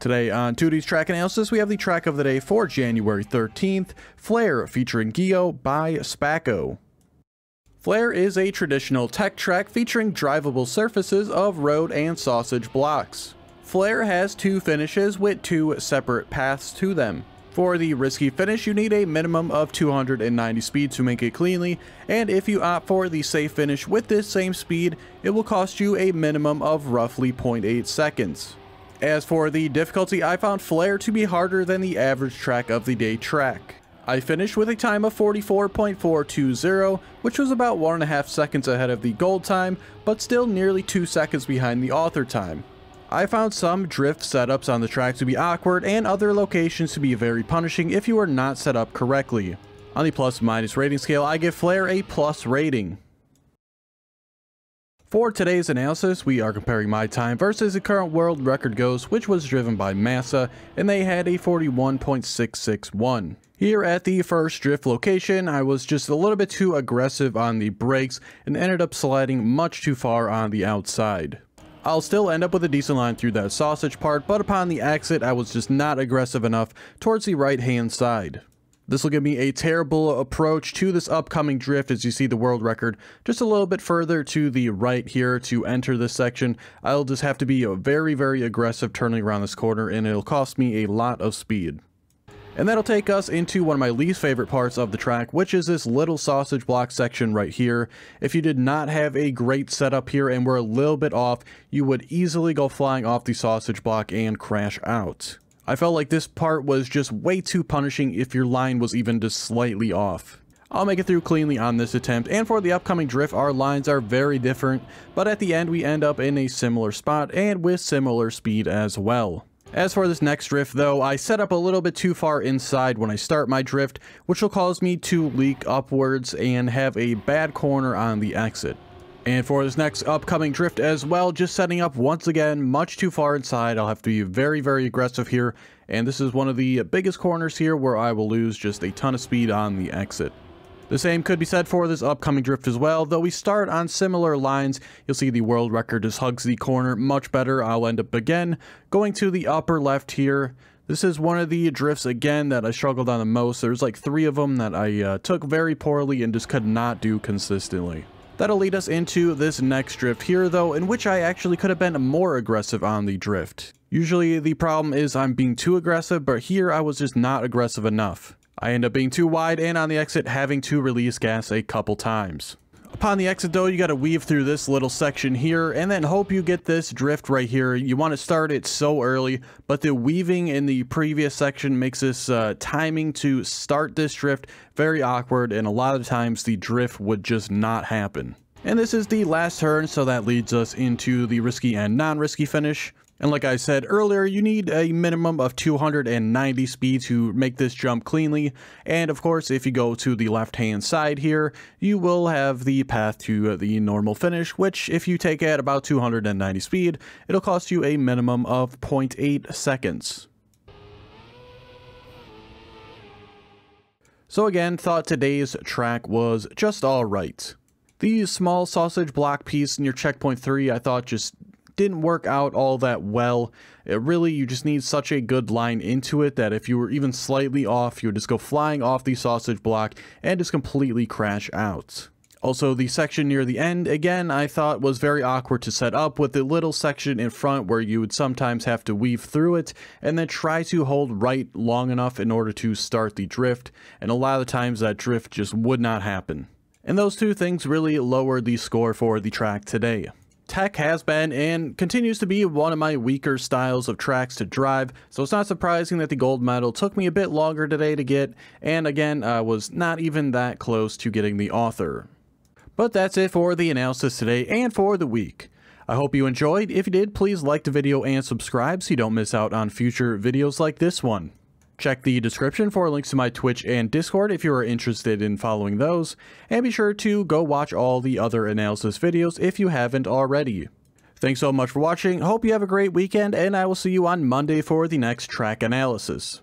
Today on Teuty's track analysis, we have the track of the day for January 13th, Flare featuring Geo by Sp4ck0. Flare is a traditional tech track featuring drivable surfaces of road and sausage blocks. Flare has two finishes with two separate paths to them. For the risky finish, you need a minimum of 290 speed to make it cleanly, and if you opt for the safe finish with this same speed, it will cost you a minimum of roughly 0.8 seconds. As for the difficulty, I found Flare to be harder than the average track of the day track. I finished with a time of 44.420, which was about 1.5 seconds ahead of the gold time, but still nearly 2 seconds behind the author time. I found some drift setups on the track to be awkward and other locations to be very punishing if you are not set up correctly. On the plus-minus rating scale, I give Flare a plus rating. For today's analysis, we are comparing my time versus the current world record goes, which was driven by Massa, and they had a 41.661. Here at the first drift location, I was just a little bit too aggressive on the brakes and ended up sliding much too far on the outside. I'll still end up with a decent line through that sausage part, but upon the exit, I was just not aggressive enough towards the right-hand side. This will give me a terrible approach to this upcoming drift as you see the world record just a little bit further to the right here to enter this section. I'll just have to be very aggressive turning around this corner, and it'll cost me a lot of speed. And that'll take us into one of my least favorite parts of the track, which is this little sausage block section right here. If you did not have a great setup here and were a little bit off, you would easily go flying off the sausage block and crash out. I felt like this part was just way too punishing if your line was even just slightly off. I'll make it through cleanly on this attempt, and for the upcoming drift, our lines are very different, but at the end we end up in a similar spot and with similar speed as well. As for this next drift though, I set up a little bit too far inside when I start my drift, which will cause me to leak upwards and have a bad corner on the exit. And for this next upcoming drift as well, just setting up once again much too far inside. I'll have to be very aggressive here, and this is one of the biggest corners here where I will lose just a ton of speed on the exit. The same could be said for this upcoming drift as well, though we start on similar lines. You'll see the world record just hugs the corner much better. I'll end up again going to the upper left here. This is one of the drifts again that I struggled on the most. There's like 3 of them that I took very poorly and just could not do consistently. That'll lead us into this next drift here though, in which I actually could have been more aggressive on the drift. Usually the problem is I'm being too aggressive, but here I was just not aggressive enough. I end up being too wide and on the exit having to release gas a couple times. Upon the exit though, you gotta weave through this little section here and then hope you get this drift right here. You want to start it so early, but the weaving in the previous section makes this timing to start this drift very awkward, and a lot of times the drift would just not happen. And this is the last turn, so that leads us into the risky and non-risky finish. And like I said earlier, you need a minimum of 290 speed to make this jump cleanly. And of course, if you go to the left-hand side here, you will have the path to the normal finish, which if you take at about 290 speed, it'll cost you a minimum of 0.8 seconds. So again, thought today's track was just alright. The small sausage block piece near checkpoint 3, I thought just didn't work out all that well. You just need such a good line into it that if you were even slightly off, you would just go flying off the sausage block and just completely crash out. Also, the section near the end, again, I thought was very awkward to set up with the little section in front where you would sometimes have to weave through it and then try to hold right long enough in order to start the drift, and a lot of the times that drift just would not happen. And those two things really lowered the score for the track today. Tech has been and continues to be one of my weaker styles of tracks to drive, so it's not surprising that the gold medal took me a bit longer today to get, and again, I was not even that close to getting the author. But that's it for the analysis today and for the week. I hope you enjoyed. If you did, please like the video and subscribe so you don't miss out on future videos like this one. Check the description for links to my Twitch and Discord if you are interested in following those, and be sure to go watch all the other analysis videos if you haven't already. Thanks so much for watching, hope you have a great weekend, and I will see you on Monday for the next track analysis.